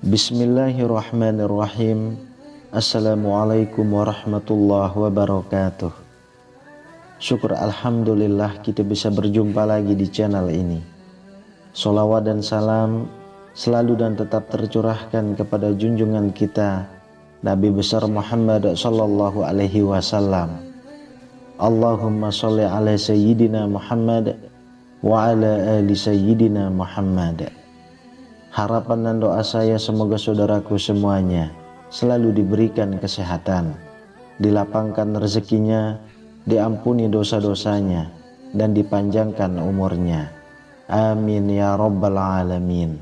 Bismillahirrahmanirrahim. Assalamualaikum warahmatullahi wabarakatuh. Syukur alhamdulillah kita bisa berjumpa lagi di channel ini. Sholawat dan salam selalu dan tetap tercurahkan kepada junjungan kita Nabi besar Muhammad sallallahu alaihi wasallam. Allahumma sholli ala sayyidina Muhammad wa ala ali sayyidina Muhammad. Harapan dan doa saya semoga saudaraku semuanya selalu diberikan kesehatan, dilapangkan rezekinya, diampuni dosa-dosanya, dan dipanjangkan umurnya. Amin ya rabbal alamin.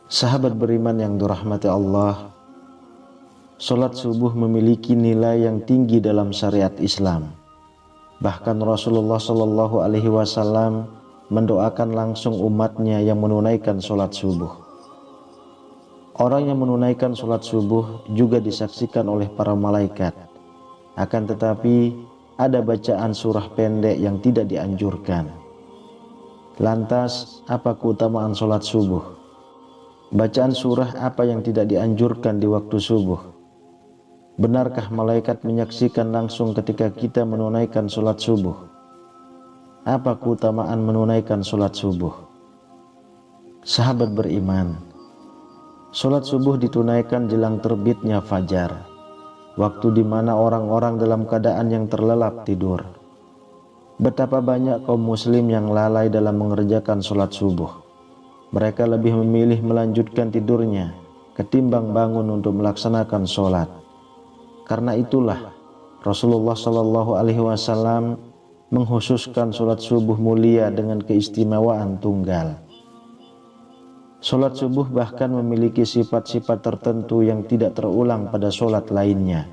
Sahabat beriman yang dirahmati Allah, sholat subuh memiliki nilai yang tinggi dalam syariat Islam. Bahkan Rasulullah Shallallahu Alaihi Wasallam mendoakan langsung umatnya yang menunaikan sholat subuh. Orang yang menunaikan sholat subuh juga disaksikan oleh para malaikat. Akan tetapi ada bacaan surah pendek yang tidak dianjurkan. Lantas apa keutamaan sholat subuh? Bacaan surah apa yang tidak dianjurkan di waktu subuh? Benarkah malaikat menyaksikan langsung ketika kita menunaikan sholat subuh? Apa keutamaan menunaikan sholat subuh? Sahabat beriman, sholat subuh ditunaikan jelang terbitnya fajar, waktu di mana orang-orang dalam keadaan yang terlelap tidur. Betapa banyak kaum muslim yang lalai dalam mengerjakan sholat subuh. Mereka lebih memilih melanjutkan tidurnya ketimbang bangun untuk melaksanakan sholat. Karena itulah Rasulullah Shallallahu Alaihi Wasallam mengkhususkan sholat subuh mulia dengan keistimewaan tunggal. Sholat subuh bahkan memiliki sifat-sifat tertentu yang tidak terulang pada sholat lainnya.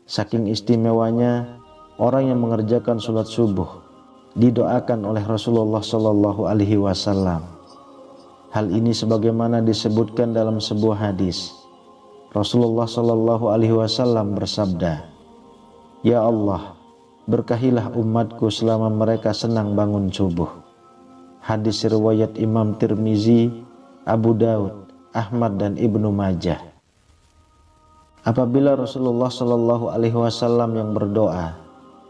Saking istimewanya, orang yang mengerjakan sholat subuh didoakan oleh Rasulullah Shallallahu Alaihi Wasallam. Hal ini sebagaimana disebutkan dalam sebuah hadis. Rasulullah Shallallahu Alaihi Wasallam bersabda, "Ya Allah, berkahilah umatku selama mereka senang bangun subuh." Hadis riwayat Imam Tirmizi, Abu Daud, Ahmad dan Ibnu Majah. Apabila Rasulullah Shallallahu Alaihi Wasallam yang berdoa,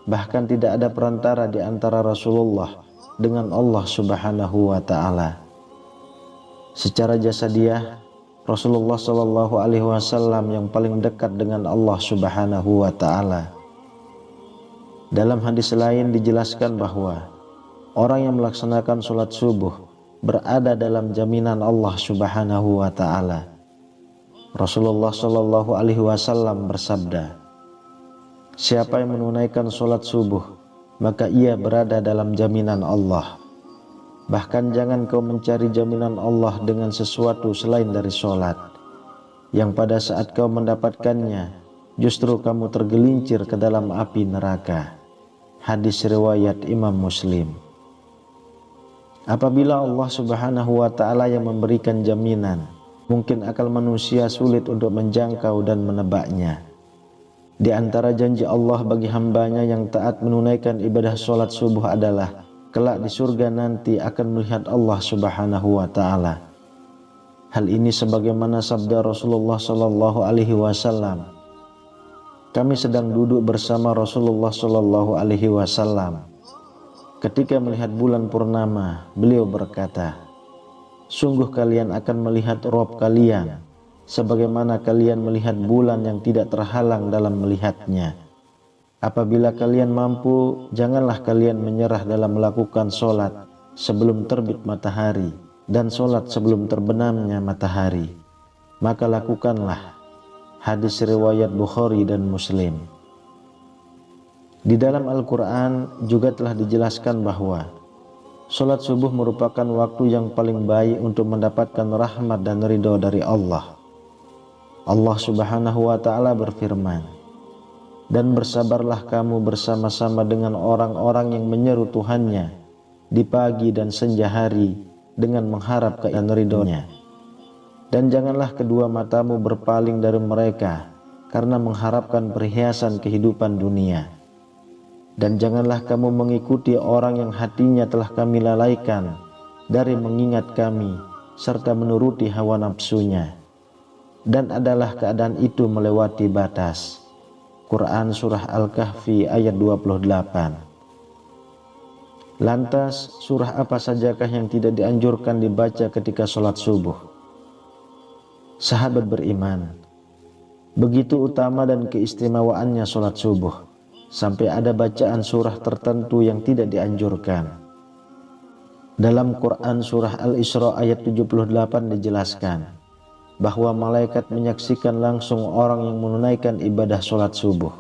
bahkan tidak ada perantara di antara Rasulullah dengan Allah Subhanahu wa Ta'ala. Secara jasadiah, Rasulullah Shallallahu Alaihi Wasallam yang paling dekat dengan Allah Subhanahu wa Ta'ala. Dalam hadis lain dijelaskan bahwa orang yang melaksanakan sholat subuh berada dalam jaminan Allah Subhanahu wa Ta'ala. Rasulullah Shallallahu Alaihi Wasallam bersabda, "Siapa yang menunaikan sholat subuh, maka ia berada dalam jaminan Allah. Bahkan jangan kau mencari jaminan Allah dengan sesuatu selain dari sholat, yang pada saat kau mendapatkannya, justru kamu tergelincir ke dalam api neraka." Hadis riwayat Imam Muslim. Apabila Allah Subhanahu wa Ta'ala yang memberikan jaminan, mungkin akal manusia sulit untuk menjangkau dan menebaknya. Di antara janji Allah bagi hambanya yang taat menunaikan ibadah sholat subuh adalah kelak di surga nanti akan melihat Allah Subhanahu wa Ta'ala. Hal ini sebagaimana sabda Rasulullah Sallallahu Alaihi Wasallam. Kami sedang duduk bersama Rasulullah Shallallahu Alaihi Wasallam. Ketika melihat bulan purnama, beliau berkata, "Sungguh kalian akan melihat Rabb kalian, sebagaimana kalian melihat bulan yang tidak terhalang dalam melihatnya. Apabila kalian mampu, janganlah kalian menyerah dalam melakukan sholat sebelum terbit matahari dan sholat sebelum terbenamnya matahari. Maka lakukanlah." Hadis riwayat Bukhari dan Muslim. Di dalam Al-Quran juga telah dijelaskan bahwa sholat subuh merupakan waktu yang paling baik untuk mendapatkan rahmat dan ridho dari Allah. Allah Subhanahu wa Ta'ala berfirman, "Dan bersabarlah kamu bersama-sama dengan orang-orang yang menyeru Tuhannya di pagi dan senja hari dengan mengharap keridhaan ridhonya. Dan janganlah kedua matamu berpaling dari mereka karena mengharapkan perhiasan kehidupan dunia. Dan janganlah kamu mengikuti orang yang hatinya telah kami lalaikan dari mengingat kami serta menuruti hawa nafsunya, dan adalah keadaan itu melewati batas. Quran Surah Al-Kahfi ayat 28. Lantas, surah apa sajakah yang tidak dianjurkan dibaca ketika sholat subuh? Sahabat beriman, begitu utama dan keistimewaannya sholat subuh, sampai ada bacaan surah tertentu yang tidak dianjurkan. Dalam Quran Surah Al-Isra ayat 78 dijelaskan bahwa malaikat menyaksikan langsung orang yang menunaikan ibadah sholat subuh.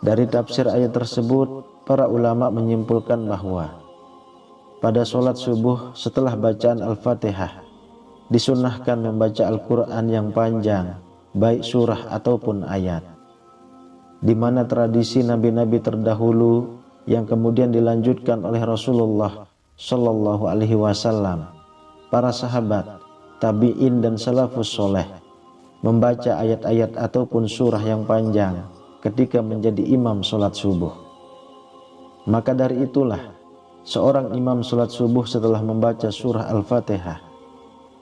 Dari tafsir ayat tersebut, para ulama menyimpulkan bahwa pada sholat subuh setelah bacaan Al-Fatihah, disunnahkan membaca Al-Quran yang panjang, baik surah ataupun ayat, di mana tradisi nabi-nabi terdahulu yang kemudian dilanjutkan oleh Rasulullah Shallallahu Alaihi Wasallam, para sahabat, tabi'in dan salafus soleh membaca ayat-ayat ataupun surah yang panjang ketika menjadi imam sholat subuh. Maka dari itulah seorang imam sholat subuh setelah membaca surah Al-Fatihah,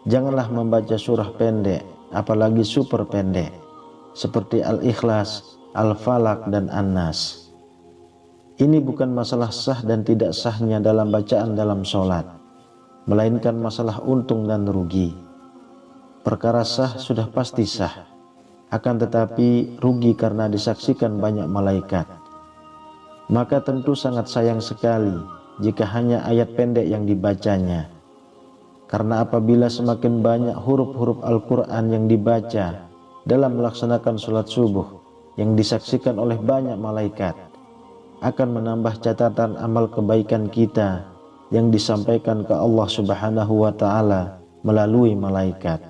janganlah membaca surah pendek, apalagi super pendek, seperti Al-Ikhlas, Al-Falaq, dan An-Nas. Ini bukan masalah sah dan tidak sahnya dalam bacaan dalam sholat, melainkan masalah untung dan rugi. Perkara sah sudah pasti sah, akan tetapi rugi karena disaksikan banyak malaikat. Maka tentu sangat sayang sekali jika hanya ayat pendek yang dibacanya. Karena apabila semakin banyak huruf-huruf Al-Quran yang dibaca dalam melaksanakan sholat subuh yang disaksikan oleh banyak malaikat, akan menambah catatan amal kebaikan kita yang disampaikan ke Allah Subhanahu wa Ta'ala melalui malaikat.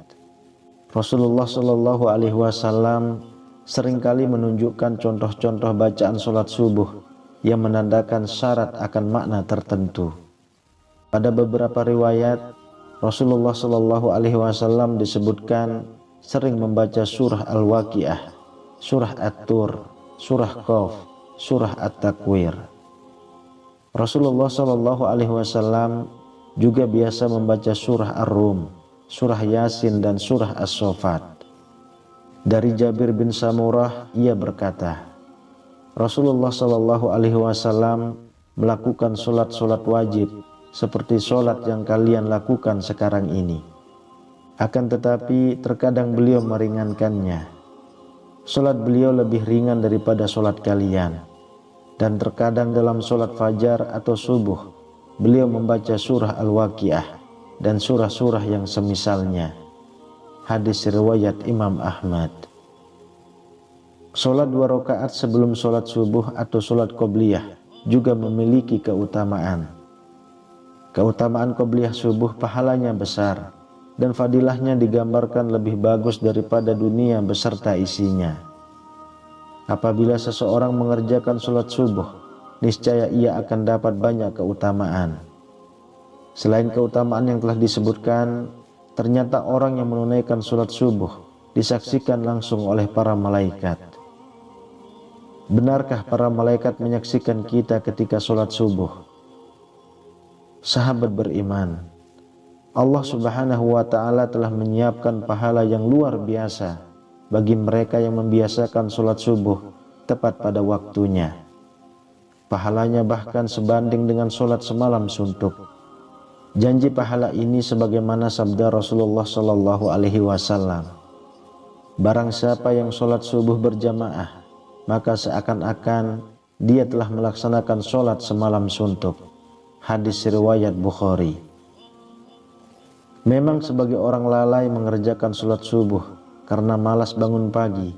Rasulullah Shallallahu Alaihi Wasallam seringkali menunjukkan contoh-contoh bacaan sholat subuh yang menandakan syarat akan makna tertentu. Pada beberapa riwayat, Rasulullah Shallallahu Alaihi Wasallam disebutkan sering membaca surah Al-Waqiah, surah At-Tur, surah Qaf, surah At-Takwir. Rasulullah Shallallahu Alaihi Wasallam juga biasa membaca surah Ar-Rum, surah Yasin, dan surah As-Saffat. Dari Jabir bin Samurah, ia berkata, Rasulullah Shallallahu Alaihi Wasallam melakukan solat-solat wajib seperti solat yang kalian lakukan sekarang ini. Akan tetapi terkadang beliau meringankannya. Solat beliau lebih ringan daripada solat kalian. Dan terkadang dalam solat fajar atau subuh, beliau membaca surah Al-Waqiah dan surah-surah yang semisalnya. Hadis riwayat Imam Ahmad. Solat 2 rakaat sebelum solat subuh atau solat qobliyah juga memiliki keutamaan. Keutamaan qobliyah subuh pahalanya besar dan fadilahnya digambarkan lebih bagus daripada dunia beserta isinya. Apabila seseorang mengerjakan solat subuh, niscaya ia akan dapat banyak keutamaan. Selain keutamaan yang telah disebutkan, ternyata orang yang menunaikan sholat subuh disaksikan langsung oleh para malaikat. Benarkah para malaikat menyaksikan kita ketika sholat subuh? Sahabat beriman, Allah Subhanahu wa Ta'ala telah menyiapkan pahala yang luar biasa bagi mereka yang membiasakan sholat subuh tepat pada waktunya. Pahalanya bahkan sebanding dengan sholat semalam suntuk. Janji pahala ini sebagaimana sabda Rasulullah Shallallahu Alaihi Wasallam, barang siapa yang sholat subuh berjamaah, maka seakan-akan dia telah melaksanakan sholat semalam suntuk. Hadis riwayat Bukhari. Memang sebagai orang lalai mengerjakan sholat subuh karena malas bangun pagi,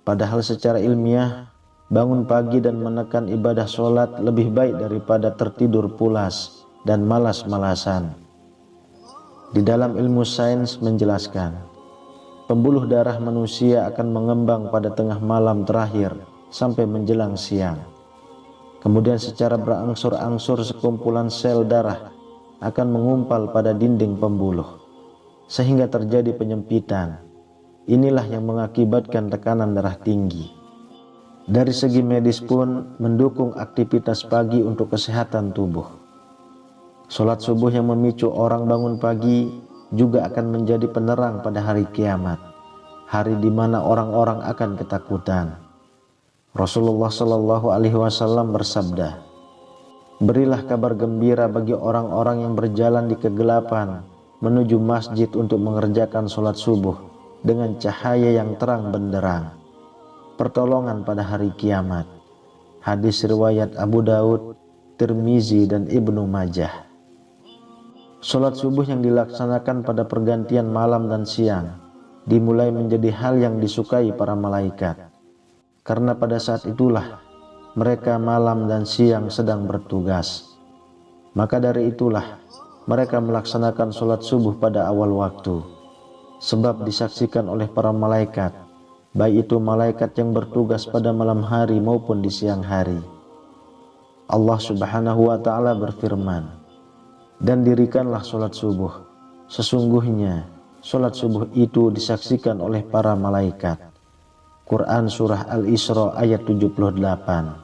padahal secara ilmiah bangun pagi dan menekan ibadah sholat lebih baik daripada tertidur pulas dan malas-malasan. Di dalam ilmu sains menjelaskan, pembuluh darah manusia akan mengembang pada tengah malam terakhir sampai menjelang siang. Kemudian secara berangsur-angsur sekumpulan sel darah akan mengumpal pada dinding pembuluh, sehingga terjadi penyempitan. Inilah yang mengakibatkan tekanan darah tinggi. Dari segi medis pun mendukung aktivitas pagi untuk kesehatan tubuh. Sholat subuh yang memicu orang bangun pagi juga akan menjadi penerang pada hari kiamat, hari di mana orang-orang akan ketakutan. Rasulullah Shallallahu Alaihi Wasallam bersabda, "Berilah kabar gembira bagi orang-orang yang berjalan di kegelapan menuju masjid untuk mengerjakan sholat subuh dengan cahaya yang terang benderang. Pertolongan pada hari kiamat." Hadis riwayat Abu Daud, Tirmizi, dan Ibnu Majah. Sholat subuh yang dilaksanakan pada pergantian malam dan siang dimulai menjadi hal yang disukai para malaikat, karena pada saat itulah mereka malam dan siang sedang bertugas. Maka dari itulah mereka melaksanakan sholat subuh pada awal waktu, sebab disaksikan oleh para malaikat, baik itu malaikat yang bertugas pada malam hari maupun di siang hari. Allah Subhanahu wa Ta'ala berfirman, "Dan dirikanlah sholat subuh, sesungguhnya sholat subuh itu disaksikan oleh para malaikat." Quran Surah Al-Isra ayat 78.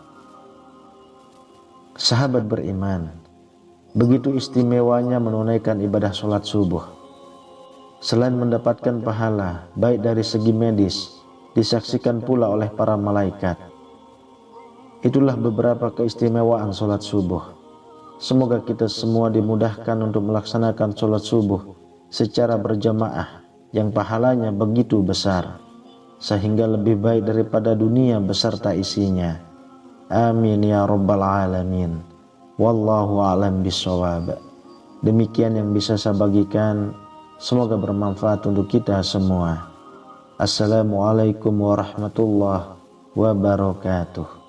Sahabat beriman, begitu istimewanya menunaikan ibadah sholat subuh. Selain mendapatkan pahala baik dari segi medis, disaksikan pula oleh para malaikat. Itulah beberapa keistimewaan sholat subuh. Semoga kita semua dimudahkan untuk melaksanakan sholat subuh secara berjamaah yang pahalanya begitu besar, sehingga lebih baik daripada dunia beserta isinya. Amin ya rabbal alamin. Wallahu a'lam bishawab. Demikian yang bisa saya bagikan, semoga bermanfaat untuk kita semua. Assalamualaikum warahmatullahi wabarakatuh.